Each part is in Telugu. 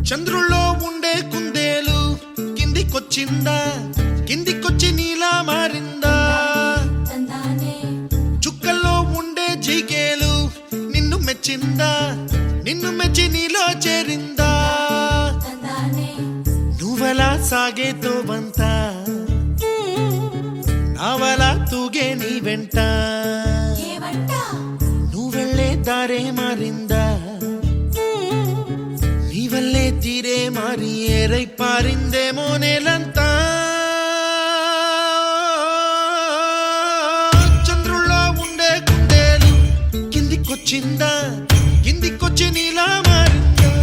చంద్రుల్లో ఉండే కుందేలు కిందికొచ్చిందా, కిందికొచ్చి నీలా మారిందా? చుక్కల్లో ఉండే జిగేలు నిన్ను మెచ్చిందా, నిన్ను మెచ్చి నీలో చేరిందా? నువ్వలా సాగేతో బంత నావలా తూగే నీ వెంట, నువ్వెళ్ళే దారే మారిందా, నీవల్లే తీరే మారి ఏరై పారిందేమో నేలంతా. చంద్రుల్లో ఉండే కుందేలు కిందికొచ్చిందా, కిందికొచ్చి నీలా మారిందా?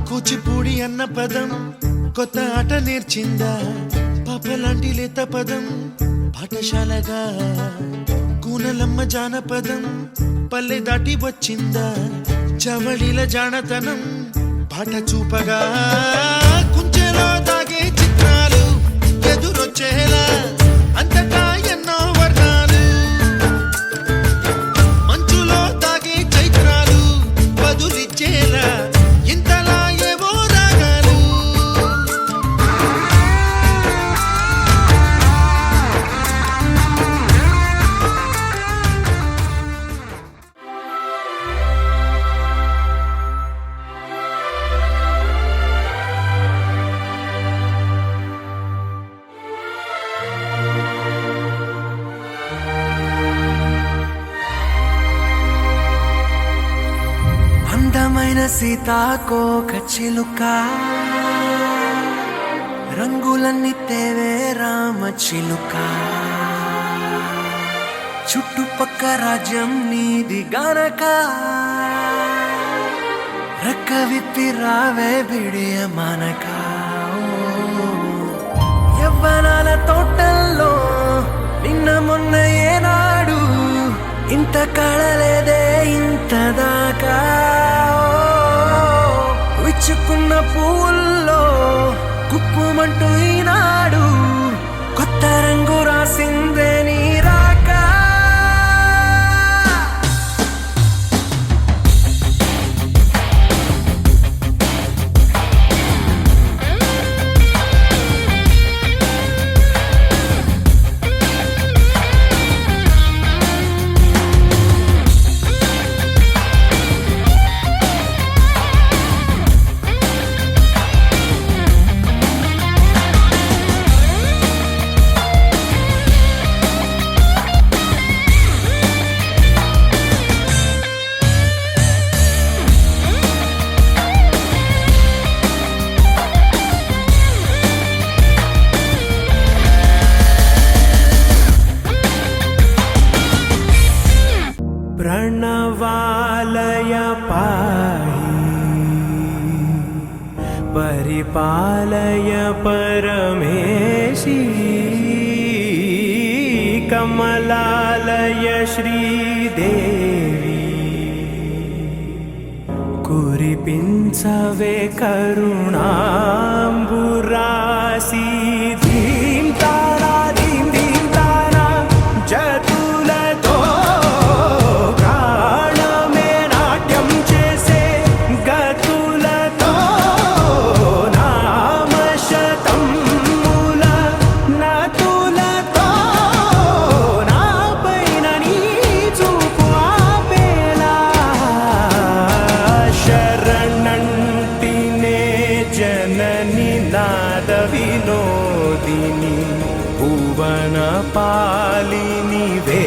కూచిపూడి అన్న పదం కొత్త ఆట నేర్చిందా, పాపలాంటి లేత పదం పాఠశాలగా? కూనలమ్మ జానపదం పల్లె దాటి వచ్చిందా, చవళిల జానతనం పాట చూపగా? కుంచెలో దాగే చిత్రాలు ఎదురొచ్చేలా అంతటా ఎన్నో వర్ణాలు, మంచులో దాగే చైత్రాలు బదులిచ్చేలా ఇంతలా ఏవో రాగాలు. అందమైన సీతాకోక చిలుక, రంగులన్నీ తేవే రామ చిలుక, చుట్టుపక్క రాజ్యం నీది గనక, రెక్క విప్పి రావే బిడియ మనక. యవ్వనాల తోటల్లో నిన్న మొన్న ఏనాడు ఇంత కళలేదే ఇంత దాకా, విచ్చుకున్న పూల్లో కుప్పుమంటూ ఈనాడు కొత్త రంగు రాసిందే నీ రాక. प्रणवालय पाहि परिपालय परमेशी, कमलालय श्रीदेवी कुरिपिंचवे करुणांबुरासी. धीम तारा धीम धीम तारा जतुलतो विनोदिनी भुवन पालिनी वे